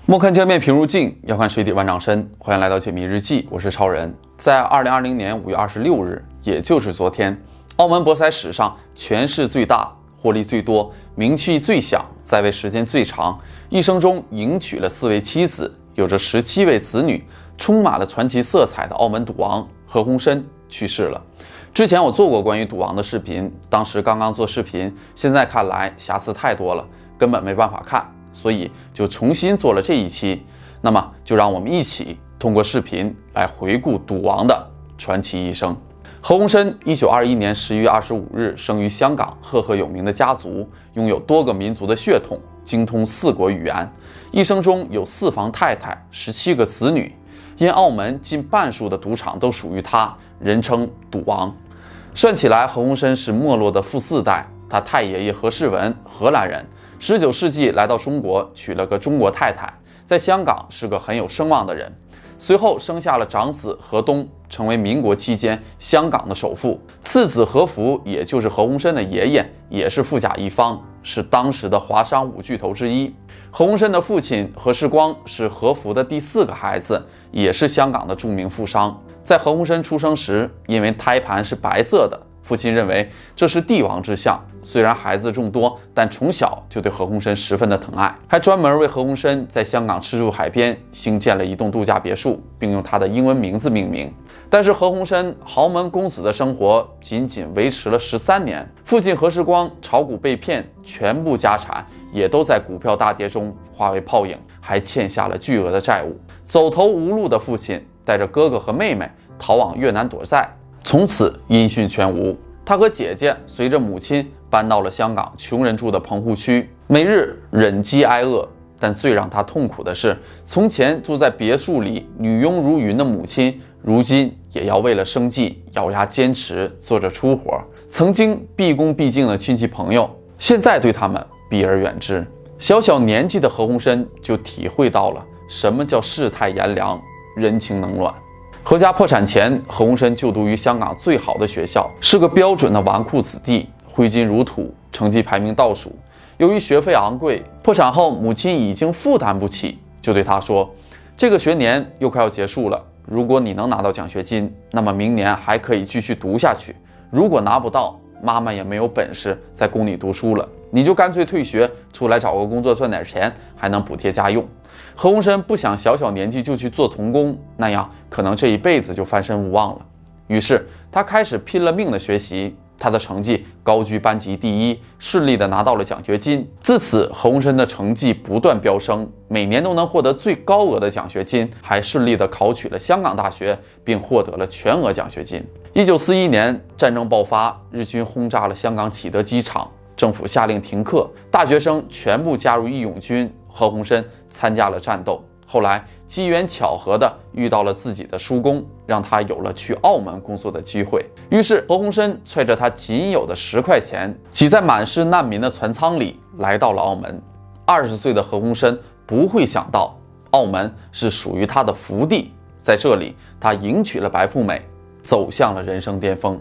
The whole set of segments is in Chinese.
莫看江面平如镜，要看水底万丈深。欢迎来到解密日记，我是超人。在2020年5月26日，也就是昨天，澳门博彩史上权势最大、获利最多、名气最响、在位时间最长，一生中迎娶了4位妻子，有着17位子女，充满了传奇色彩的澳门赌王何鸿燊去世了。之前我做过关于赌王的视频，当时刚刚做视频，现在看来瑕疵太多了，根本没办法看。所以就重新做了这一期，那么就让我们一起通过视频来回顾赌王的传奇一生。何鸿燊1921年11月25日生于香港赫赫有名的家族，拥有多个民族的血统，精通4国语言，一生中有4房太太，17个子女。因澳门近半数的赌场都属于他，人称赌王。算起来，何鸿燊是没落的富4代，他太爷爷何世文，荷兰人。19世纪来到中国，娶了个中国太太，在香港是个很有声望的人。随后生下了长子何东，成为民国期间香港的首富。次子何福，也就是何鸿燊的爷爷，也是富甲一方，是当时的华商5巨头之一。何鸿燊的父亲何世光是何福的第4个孩子，也是香港的著名富商。在何鸿燊出生时，因为胎盘是白色的，父亲认为这是帝王之相，虽然孩子众多，但从小就对何鸿燊十分的疼爱，还专门为何鸿燊在香港赤柱海边兴建了一栋度假别墅，并用他的英文名字命名。但是何鸿燊豪门公子的生活仅仅维持了13年，父亲何世光炒股被骗，全部家产也都在股票大跌中化为泡影，还欠下了巨额的债务。走投无路的父亲带着哥哥和妹妹逃往越南躲债，从此音讯全无。他和姐姐随着母亲搬到了香港穷人住的棚户区，每日忍饥挨饿。但最让他痛苦的是，从前住在别墅里女佣如云的母亲，如今也要为了生计咬牙坚持做着粗活。曾经毕恭毕敬的亲戚朋友，现在对他们避而远之。小小年纪的何鸿燊就体会到了什么叫世态炎凉，人情冷暖。何家破产前，何鸿燊就读于香港最好的学校，是个标准的纨绔子弟，挥金如土，成绩排名倒数。由于学费昂贵，破产后母亲已经负担不起，就对他说：“这个学年又快要结束了，如果你能拿到奖学金，那么明年还可以继续读下去；如果拿不到，妈妈也没有本事再供你读书了，你就干脆退学，出来找个工作赚点钱，还能补贴家用。”何鸿燊不想小小年纪就去做童工，那样可能这一辈子就翻身无望了。于是他开始拼了命的学习，他的成绩高居班级第1，顺利的拿到了奖学金。自此，何鸿燊的成绩不断飙升，每年都能获得最高额的奖学金，还顺利的考取了香港大学，并获得了全额奖学金。1941年，战争爆发，日军轰炸了香港启德机场，政府下令停课，大学生全部加入义勇军。何鸿燊参加了战斗，后来机缘巧合的遇到了自己的叔公，让他有了去澳门工作的机会。于是何鸿燊揣着他仅有的10块钱，挤在满是难民的船舱里，来到了澳门。20岁的何鸿燊不会想到，澳门是属于他的福地，在这里他迎娶了白富美，走向了人生巅峰。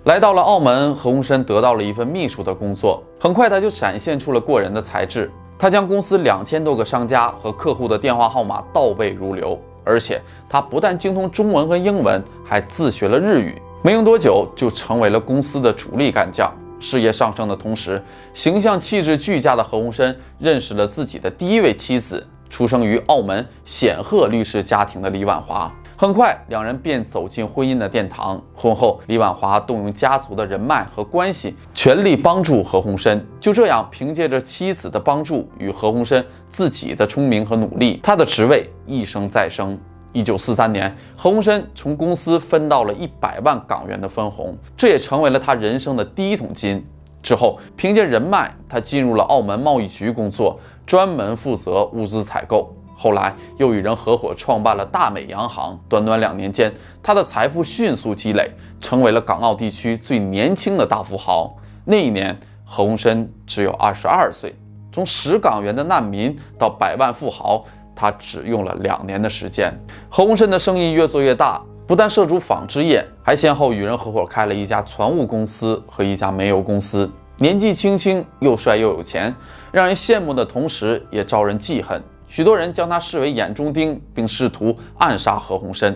来到了澳门，何鸿燊得到了一份秘书的工作，很快他就展现出了过人的才智。他将公司2000多个商家和客户的电话号码倒背如流，而且他不但精通中文和英文，还自学了日语。没用多久，就成为了公司的主力干将。事业上升的同时，形象气质俱佳的何鸿燊认识了自己的第1位妻子，出生于澳门显赫律师家庭的李婉华。很快，两人便走进婚姻的殿堂。婚后，李婉华动用家族的人脉和关系，全力帮助何鸿燊。就这样，凭借着妻子的帮助与何鸿燊自己的聪明和努力，他的职位一升再升。1943年，何鸿燊从公司分到了100万港元的分红，这也成为了他人生的第1桶金。之后，凭借人脉，他进入了澳门贸易局工作，专门负责物资采购。后来又与人合伙创办了大美洋行，短短2年间，他的财富迅速积累，成为了港澳地区最年轻的大富豪。那一年，何鸿燊只有22岁，从10港元的难民到100万富豪，他只用了2年的时间。何鸿燊的生意越做越大，不但涉足纺织业，还先后与人合伙开了一家船务公司和一家煤油公司。年纪轻轻又帅又有钱，让人羡慕的同时也招人记恨，许多人将他视为眼中钉，并试图暗杀何鸿燊。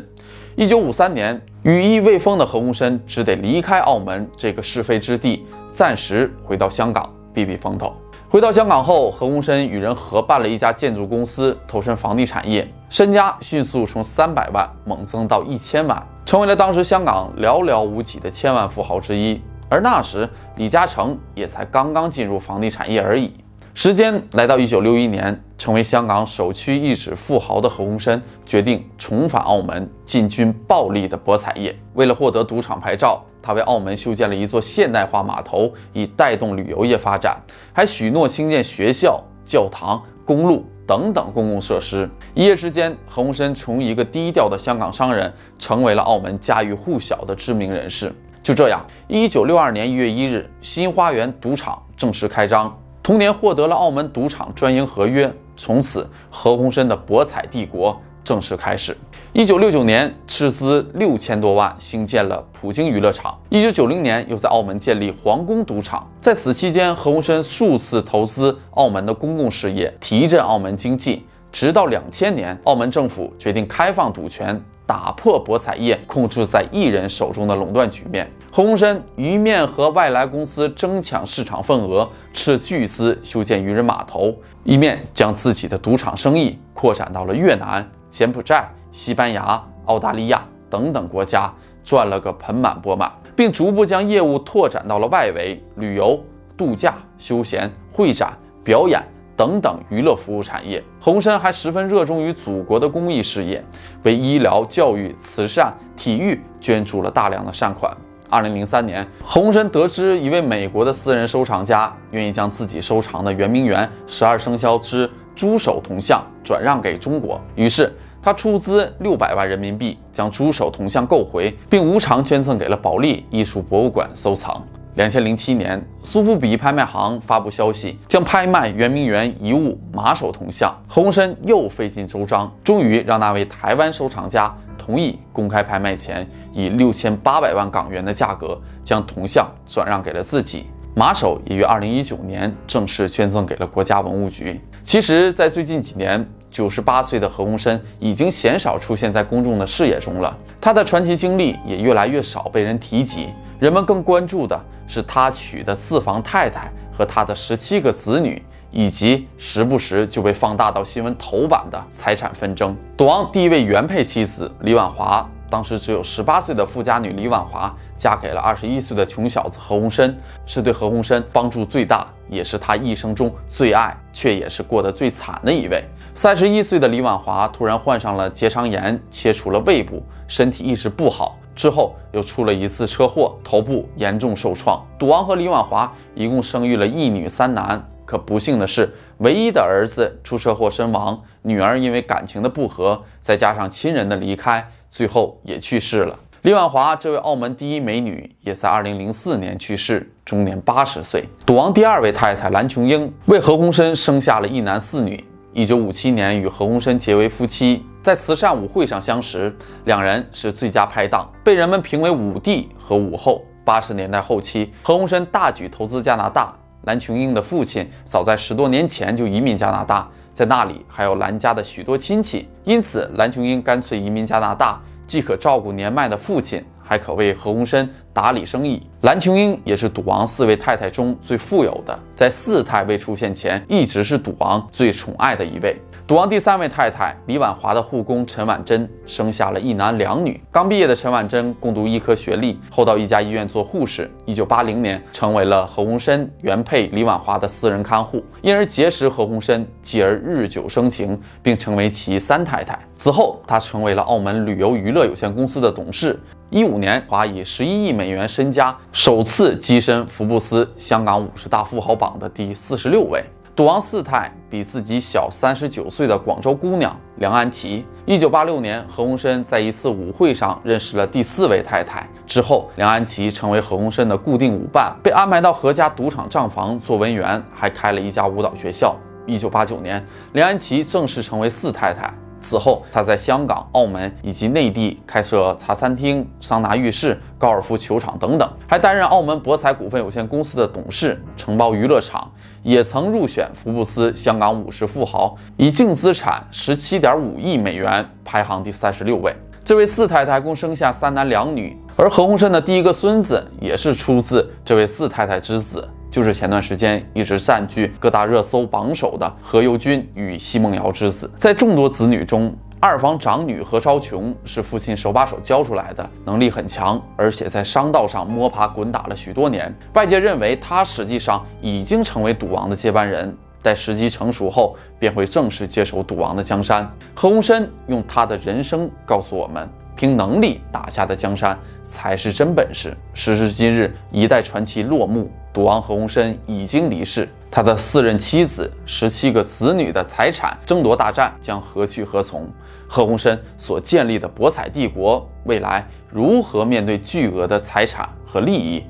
1953年，羽翼未丰的何鸿燊只得离开澳门这个是非之地，暂时回到香港避避风头。回到香港后，何鸿燊与人合办了一家建筑公司，投身房地产业，身家迅速从300万猛增到1000万，成为了当时香港寥寥无几的千万富豪之一。而那时，李嘉诚也才刚刚进入房地产业而已。时间来到1961年，成为香港首屈一指富豪的何鸿燊决定重返澳门，进军暴利的博彩业。为了获得赌场牌照，他为澳门修建了一座现代化码头，以带动旅游业发展，还许诺兴建学校、教堂、公路等等公共设施。一夜之间，何鸿燊从一个低调的香港商人，成为了澳门家喻户晓的知名人士。就这样，1962年1月1日，新花园赌场正式开张。同年获得了澳门赌场专营合约，从此何鸿燊的博彩帝国正式开始。1969年斥资6000多万兴建了普京娱乐场，1990年又在澳门建立皇宫赌场。在此期间，何鸿燊数次投资澳门的公共事业，提振澳门经济。直到2000年，澳门政府决定开放赌权，打破博彩业控制在一人手中的垄断局面。何鸿燊一面和外来公司争抢市场份额，斥巨资修建渔人码头，一面将自己的赌场生意扩展到了越南、柬埔寨、西班牙、澳大利亚等等国家，赚了个盆满钵满，并逐步将业务拓展到了外围、旅游、度假、休闲、会展、表演等等娱乐服务产业。何鸿燊还十分热衷于祖国的公益事业，为医疗、教育、慈善、体育捐助了大量的善款。2003年，何鸿燊得知一位美国的私人收藏家愿意将自己收藏的圆明园12生肖之猪首铜像转让给中国，于是他出资600万人民币将猪首铜像购回，并无偿捐赠给了保利艺术博物馆收藏。2007年，苏富比拍卖行发布消息，将拍卖圆明园遗物马首铜像。何鸿燊又费尽周章，终于让那位台湾收藏家同意公开拍卖前，以6800万港元的价格将铜像转让给了自己。马首也于2019年正式捐赠给了国家文物局。其实，在最近几年，98岁的何鸿燊已经鲜少出现在公众的视野中了，他的传奇经历也越来越少被人提及。人们更关注的是他娶的4房太太和他的17个子女，以及时不时就被放大到新闻头版的财产纷争。赌王第一位原配妻子李婉华，当时只有18岁的富家女李婉华嫁给了21岁的穷小子何鸿燊，是对何鸿燊帮助最大，也是他一生中最爱却也是过得最惨的一位。31岁的李婉华突然患上了结肠炎，切除了胃部，身体一直不好，之后又出了一次车祸，头部严重受创。赌王和李婉华一共生育了1女3男，可不幸的是，唯一的儿子出车祸身亡，女儿因为感情的不和，再加上亲人的离开，最后也去世了。李婉华这位澳门第一美女也在2004年去世，终年80岁。赌王第二位太太蓝琼英为何鸿燊生下了1男4女，1957年与何鸿燊结为夫妻，在慈善舞会上相识，两人是最佳拍档，被人们评为舞帝和舞后。80年代后期，何鸿燊大举投资加拿大，蓝琼英的父亲早在10多年前就移民加拿大，在那里还有蓝家的许多亲戚，因此蓝琼英干脆移民加拿大，既可照顾年迈的父亲，还可为何鸿燊打理生意。蓝琼英也是赌王4位太太中最富有的，在4太未出现前，一直是赌王最宠爱的一位。赌王第3位太太李婉华的护工陈婉珍生下了1男2女。刚毕业的陈婉珍攻读医科学历，后到一家医院做护士。1980年成为了何鸿燊原配李婉华的私人看护，因而结识何鸿燊，继而日久生情，并成为其3太太。此后，她成为了澳门旅游娱乐有限公司的董事。15年，华以11亿美元身家首次跻身福布斯香港50大富豪榜的第46位。赌王4太比自己小39岁的广州姑娘梁安琪。1986年，何鸿燊在一次舞会上认识了第4位太太，之后梁安琪成为何鸿燊的固定舞伴，被安排到何家赌场账房做文员，还开了一家舞蹈学校。1989年，梁安琪正式成为4太太。此后，他在香港、澳门以及内地开设茶餐厅、桑拿浴室、高尔夫球场等等，还担任澳门博彩股份有限公司的董事、承包娱乐场，也曾入选福布斯香港50富豪，以净资产17.5亿美元排行第36位。这位四太太共生下3男2女，而何鸿燊的第一个孙子也是出自这位四太太之子，就是前段时间一直占据各大热搜榜首的何猷君与奚梦瑶之子。在众多子女中，二房长女何超琼是父亲手把手教出来的，能力很强，而且在商道上摸爬滚打了许多年。外界认为他实际上已经成为赌王的接班人，待时机成熟后便会正式接手赌王的江山。何鸿燊用他的人生告诉我们，凭能力打下的江山才是真本事。时至今日，一代传奇落幕，赌王何鸿燊已经离世，他的4任妻子、17个子女的财产争夺大战将何去何从？何鸿燊所建立的博彩帝国未来如何面对巨额的财产和利益？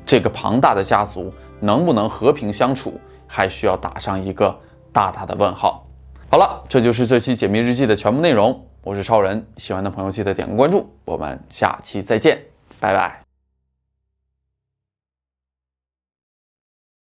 这个庞大的家族能不能和平相处，还需要打上一个大大的问号。好了，这就是这期解密日记的全部内容。我是超人，喜欢的朋友记得点个关注，我们下期再见，拜拜。